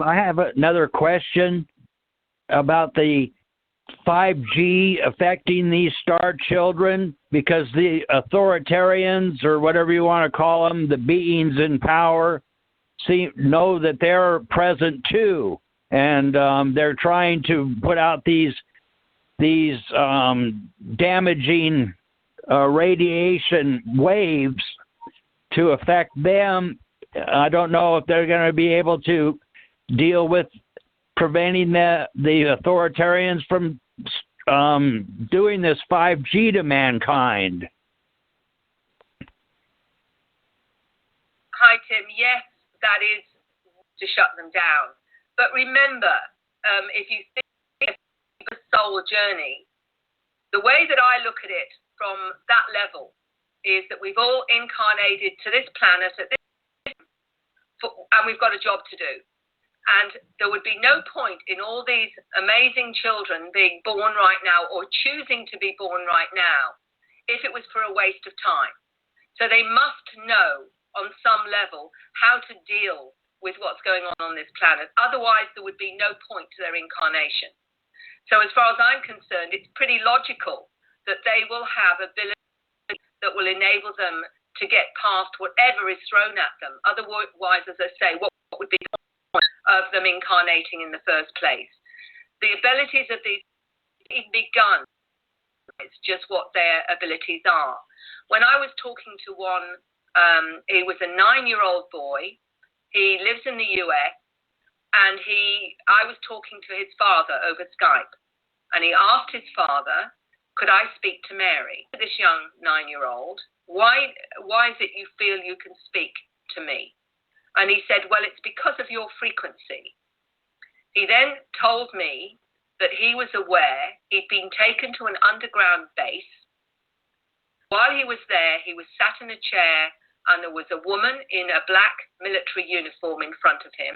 I have another question about the 5G affecting these star children, because the authoritarians, or whatever you want to call them, the beings in power, know that they're present too, and they're trying to put out these damaging radiation waves to affect them. I don't know if they're going to be able to deal with preventing the authoritarians from doing this 5G to mankind. Hi, Tim. Yes, that is to shut them down. But remember, if you think of the soul journey, the way that I look at it from that level is that we've all incarnated to this planet at this and we've got a job to do. And there would be no point in all these amazing children being born right now or choosing to be born right now if it was for a waste of time. So they must know on some level how to deal with what's going on this planet. Otherwise, there would be no point to their incarnation. So as far as I'm concerned, it's pretty logical that they will have abilities that will enable them to get past whatever is thrown at them. Otherwise, as I say, what would be the point of them incarnating in the first place? The abilities of these even begun. It's just what their abilities are. When I was talking to one, he was a 9-year-old boy. He lives in the US, and I was talking to his father over Skype, and he asked his father, could I speak to Mary? This young 9-year-old, why is it you feel you can speak to me? And he said, well, it's because of your frequency. He then told me that he was aware he'd been taken to an underground base. While he was there, he was sat in a chair, and there was a woman in a black military uniform in front of him.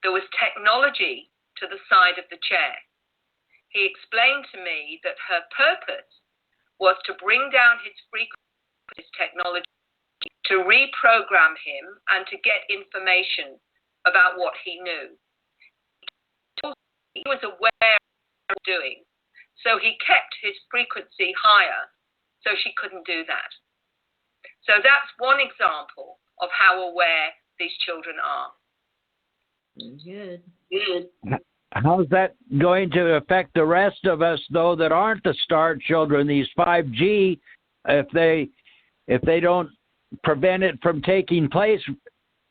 There was technology to the side of the chair. He explained to me that her purpose was to bring down his frequency, his technology, to reprogram him and to get information about what he knew. He was aware of what he was doing, so he kept his frequency higher so she couldn't do that. So that's one example of how aware these children are. Good. How's that going to affect the rest of us, though, that aren't the star children? These 5G, if they don't prevent it from taking place,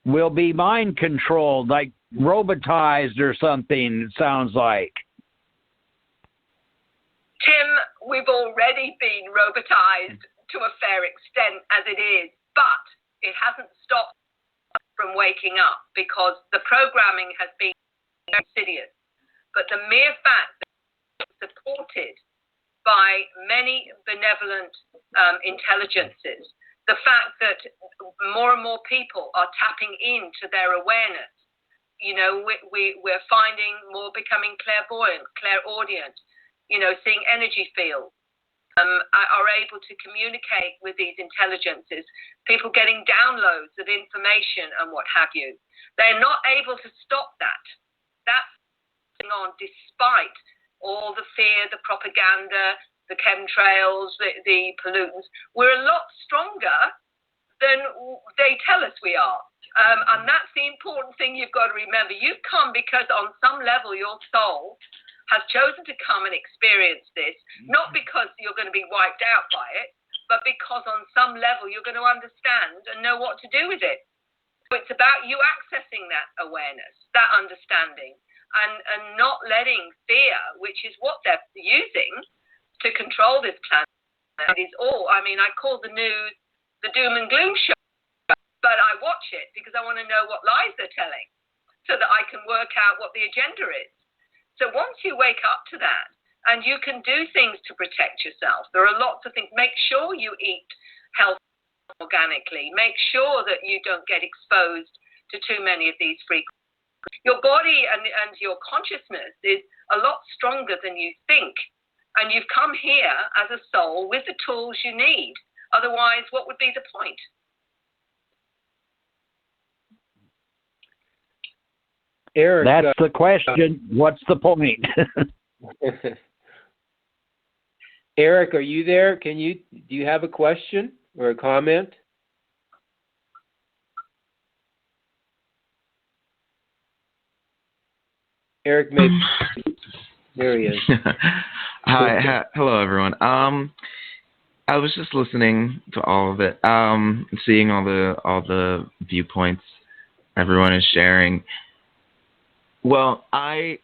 will be mind controlled, like robotized or something, it sounds like. Tim, we've already been robotized to a fair extent as it is, but it hasn't stopped us from waking up because the programming has been insidious. But the mere fact that it's supported by many benevolent intelligences, the fact that more and more people are tapping into their awareness, we're finding more becoming clairvoyant, clairaudient, seeing energy fields, are able to communicate with these intelligences, people getting downloads of information and what have you. They're not able to stop that. That's going on despite all the fear, the propaganda, the chemtrails, the pollutants. We're a lot stronger than they tell us we are. And that's the important thing you've got to remember. You've come because on some level your soul has chosen to come and experience this, not because you're going to be wiped out by it, but because on some level you're going to understand and know what to do with it. So it's about you accessing that awareness, that understanding, and not letting fear, which is what they're using to control this planet. It is all, I call the news the doom and gloom show, but I watch it because I want to know what lies they're telling so that I can work out what the agenda is. So once you wake up to that, and you can do things to protect yourself, there are lots of things. Make sure you eat healthy organically. Make sure that you don't get exposed to too many of these frequencies. Your body and your consciousness is a lot stronger than you think. And you've come here as a soul with the tools you need. Otherwise, what would be the point? Eric, That's the question. What's the point? Eric, are you there? Do you have a question or a comment? Eric, maybe. There he is. Hi, hello everyone. I was just listening to all of it, seeing all the viewpoints everyone is sharing. Well, I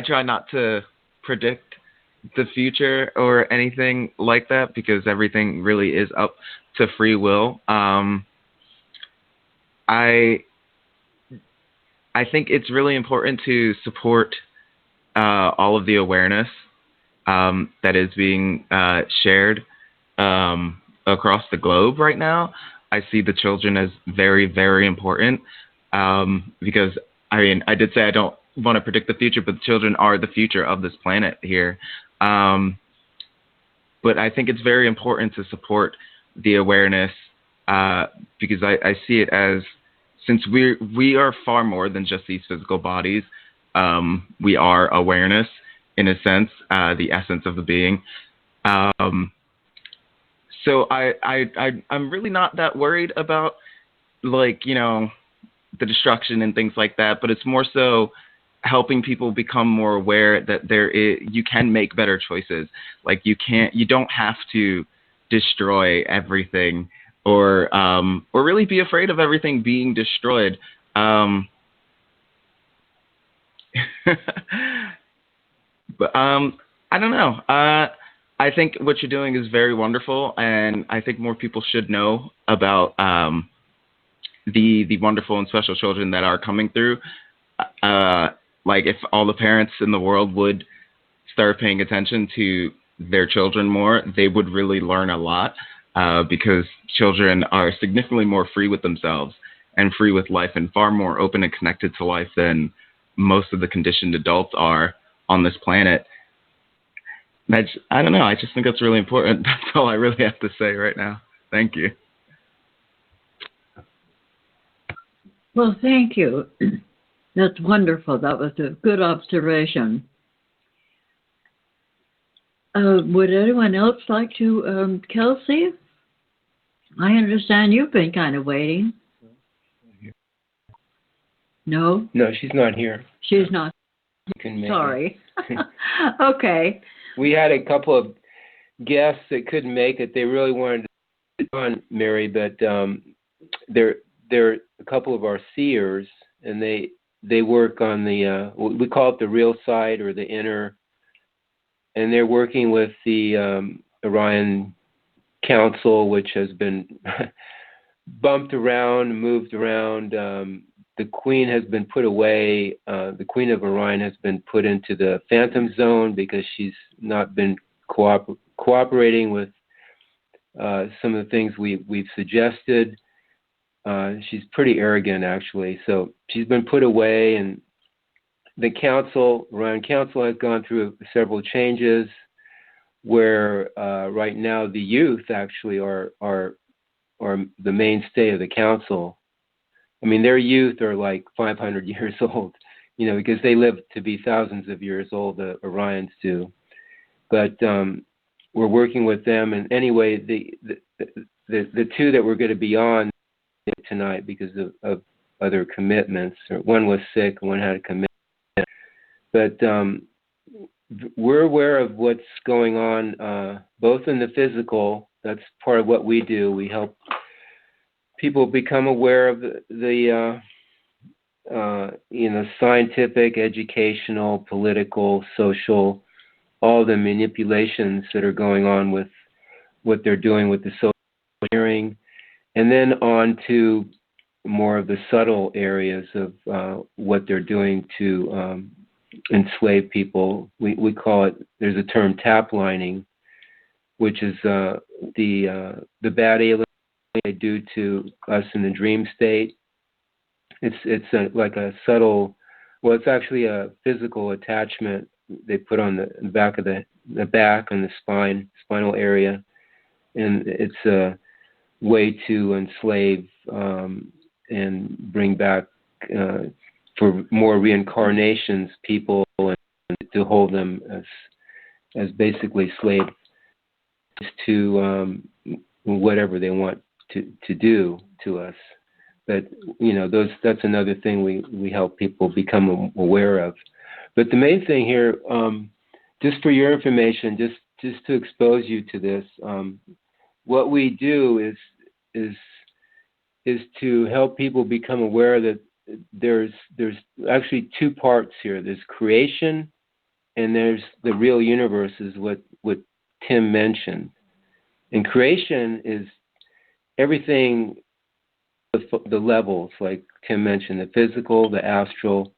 try not to predict the future or anything like that because everything really is up to free will. I think it's really important to support all of the awareness that is being shared across the globe right now. I see the children as very, very important because, I did say I don't want to predict the future, but the children are the future of this planet here. But I think it's very important to support the awareness because I see it as, since we are far more than just these physical bodies, we are awareness in a sense, the essence of the being. So I'm really not that worried about the destruction and things like that, but it's more so helping people become more aware that you can make better choices. Like you don't have to destroy everything or really be afraid of everything being destroyed. But I don't know. I think what you're doing is very wonderful, and I think more people should know about the wonderful and special children that are coming through. Like if all the parents in the world would start paying attention to their children more, they would really learn a lot because children are significantly more free with themselves and free with life and far more open and connected to life than most of the conditioned adults are on this planet. I don't know. I just think that's really important. That's all I really have to say right now. Thank you. Well, thank you. That's wonderful. That was a good observation. Would anyone else like to, Kelsey? I understand you've been kind of waiting. No? No, she's not here. She's not. Sorry. Okay. We had a couple of guests that couldn't make it. They really wanted to go on, Mary, but they're a couple of our seers, and they work on the we call it the real side or the inner, and they're working with the Orion Council, which has been bumped around, moved around. The Queen has been put away. The Queen of Orion has been put into the Phantom Zone because she's not been cooperating with some of the things we've suggested. She's pretty arrogant, actually. So she's been put away, and the Orion Council has gone through several changes where right now the youth actually are the mainstay of the council. I mean, their youth are like 500 years old, because they live to be thousands of years old, the Orions do. But we're working with them. And anyway, the two that we're going to be on tonight because of other commitments, one was sick, one had a commitment. But we're aware of what's going on, both in the physical. That's part of what we do. We help people become aware of the scientific, educational, political, social, all the manipulations that are going on with what they're doing with the social engineering, and then on to more of the subtle areas of what they're doing to enslave people. We call it, there's a term, tap lining, which is the bad alien they do to us in the dream state. It's like a subtle, well, it's actually a physical attachment they put on the back of the back and the spinal area, and it's a way to enslave and bring back for more reincarnations, people, and to hold them as basically slaves to whatever they want to do to us. But that's another thing we help people become aware of. But the main thing here, just for your information, just to expose you to this, what we do is to help people become aware that there's actually two parts here. There's creation, and there's the real universe, is what Tim mentioned. And creation is everything, the levels, like Tim mentioned, the physical, the astral,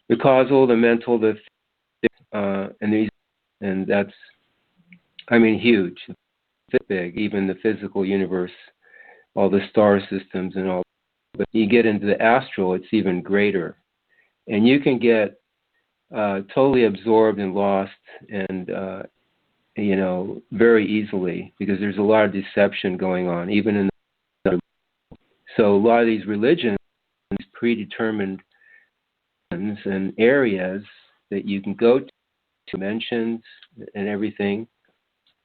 the causal, the mental, and that's, huge, big, even the physical universe, all the star systems and all. But you get into the astral, it's even greater. And you can get totally absorbed and lost and, very easily, because there's a lot of deception going on, even in the. So a lot of these religions, predetermined and areas that you can go to, dimensions and everything.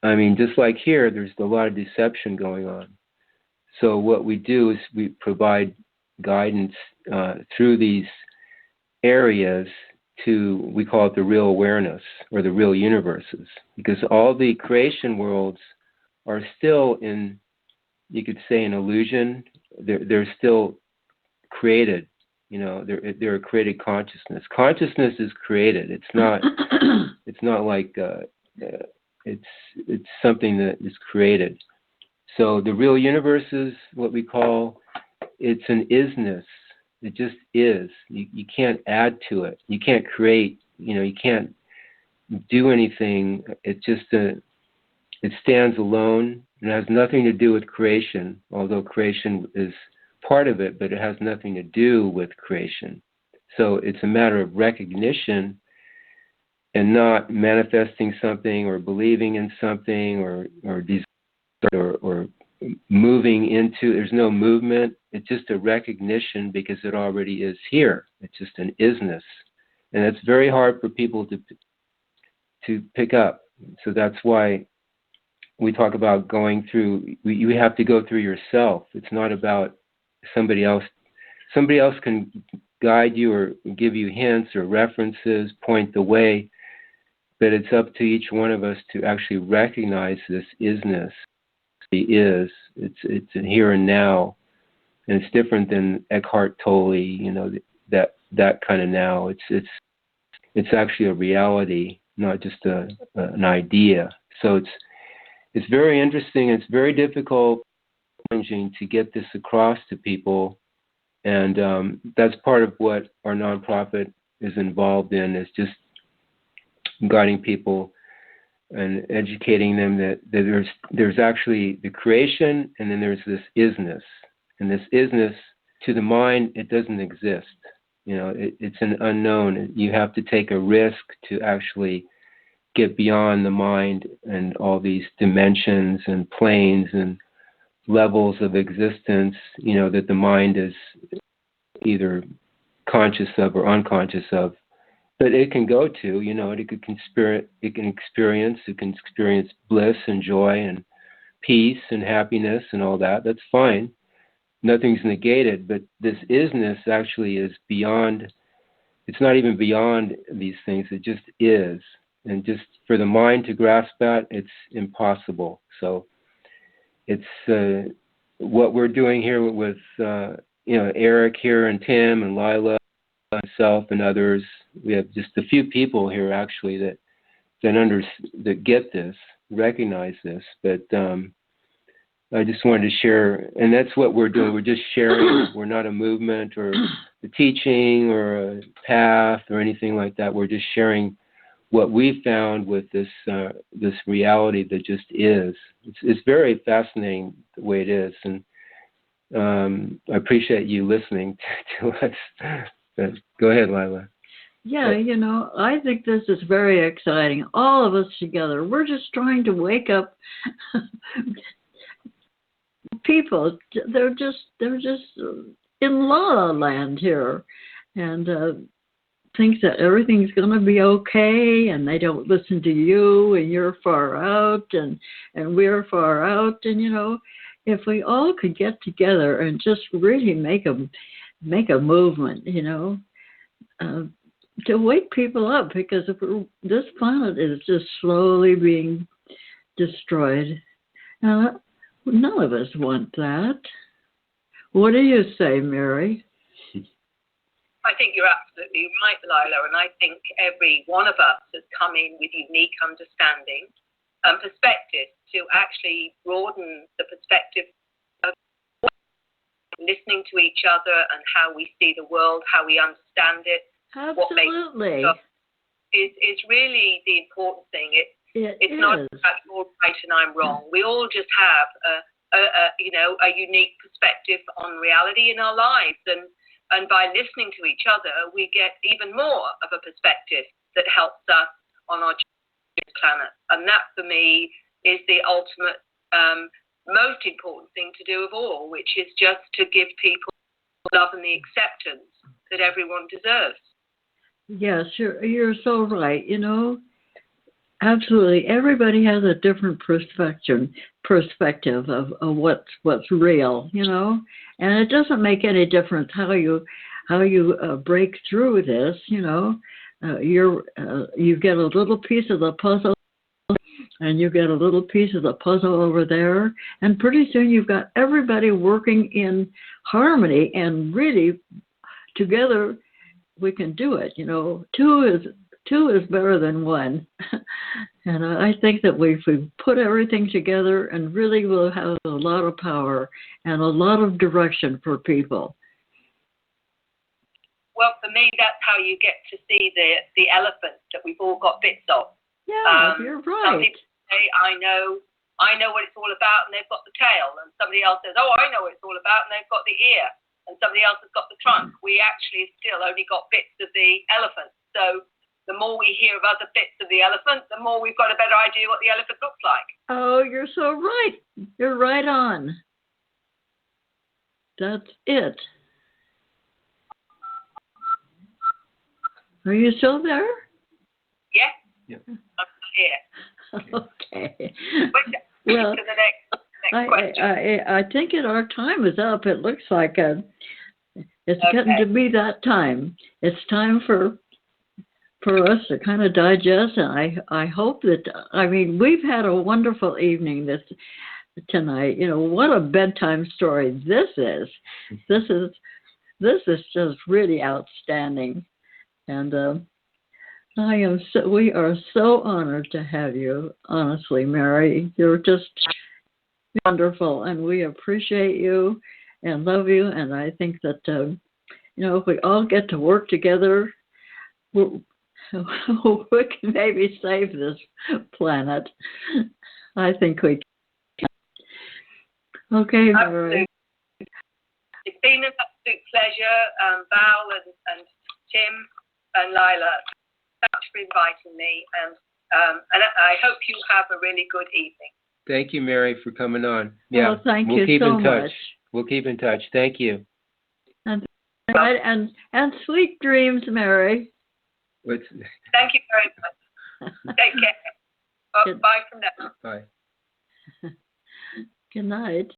Just like here, there's a lot of deception going on. So what we do is we provide guidance through these areas to, we call it the real awareness, or the real universes, because all the creation worlds are still in, you could say, an illusion. They're still created. They're a created consciousness. Consciousness is created. It's not. It's not like it's something that is created. So the real universe is what we call, it's an isness. It just is. You can't add to it. You can't create. You can't do anything. It just it stands alone. It has nothing to do with creation, although creation is part of it, but it has nothing to do with creation. So it's a matter of recognition and not manifesting something or believing in something or moving into. There's no movement. It's just a recognition, because it already is here. It's just an isness, and it's very hard for people to pick up. So that's why we talk about going through. You have to go through yourself. It's not about somebody else. Somebody else can guide you or give you hints or references, point the way, but it's up to each one of us to actually recognize this isness. It's a here and now, and it's different than Eckhart Tolle, that kind of now. It's actually a reality, not just an idea. So it's very interesting. It's very difficult, challenging to get this across to people, and that's part of what our nonprofit is involved in, is just guiding people and educating them that there's actually the creation, and then there's this isness, and this isness, to the mind, it doesn't exist. It's an unknown. You have to take a risk to actually get beyond the mind and all these dimensions and planes and levels of existence, that the mind is either conscious of or unconscious of. But it can go to, it can experience bliss and joy and peace and happiness and all that. That's fine. Nothing's negated, but this isness actually is beyond. It's not even beyond these things. It just is. And just for the mind to grasp that, it's impossible. So it's what we're doing here with, Eric here and Tim and Lila, myself and others. We have just a few people here actually that get this, recognize this. But I just wanted to share, and that's what we're doing. We're just sharing. We're not a movement or a teaching or a path or anything like that. We're just sharing what we found with this reality that just is. It's very fascinating the way it is, and I appreciate you listening to us. But go ahead, Lila. Yeah, I think this is very exciting. All of us together, we're just trying to wake up people. They're just in La La Land here, and think that everything's going to be okay, and they don't listen to you, and you're far out, and we're far out. And, you know, if we all could get together and just really make a movement, you know, to wake people up, because if this planet is just slowly being destroyed. None of us want that. What do you say, Mary? I think you're absolutely right, Lila, and I think every one of us has come in with unique understanding and perspective to actually broaden the perspective of listening to each other and how we see the world, how we understand it. Absolutely. What makes is really the important thing. It's not about you're right and I'm wrong. We all just have a unique perspective on reality in our lives, and by listening to each other, we get even more of a perspective that helps us on our planet. And that, for me, is the ultimate, most important thing to do of all, which is just to give people love and the acceptance that everyone deserves. Yes, you're so right. You know, absolutely. Everybody has a different perspective of what's real, you know, and it doesn't make any difference how you break through this. You know, you get a little piece of the puzzle, and you get a little piece of the puzzle over there, and pretty soon you've got everybody working in harmony, and really together we can do it. You know, two is better than one. And I think that if we put everything together, and really will have a lot of power and a lot of direction for people. Well, for me, that's how you get to see the elephant that we've all got bits of. Yeah, you're right. Some people say, I know what it's all about, and they've got the tail. And somebody else says, oh, I know what it's all about, and they've got the ear. And somebody else has got the trunk. We actually still only got bits of the elephant. So the more we hear of other bits of the elephant, the more we've got a better idea what the elephant looks like. Oh, you're so right. You're right on. That's it. Are you still there? Yeah. Yeah. I'm still here. Okay. Well, to the next question. I think our time is up. It looks like it's getting to be that time. It's time for us to kind of digest, and I hope that, I mean, we've had a wonderful evening tonight. You know, what a bedtime story this is. This is just really outstanding, and we are so honored to have you. Honestly, Mary, you're just wonderful, and we appreciate you and love you. And I think that if we all get to work together, we can maybe save this planet. I think we can. Okay, Mary. It's been an absolute pleasure, Val and Tim and Lila. Thanks for inviting me, and I hope you have a really good evening. Thank you, Mary, for coming on. Yeah, well, thank we'll you keep so in touch. much. We'll keep in touch. Thank you. And sweet dreams, Mary. Thank you very much. Take care. Bye from now. Bye. Good night.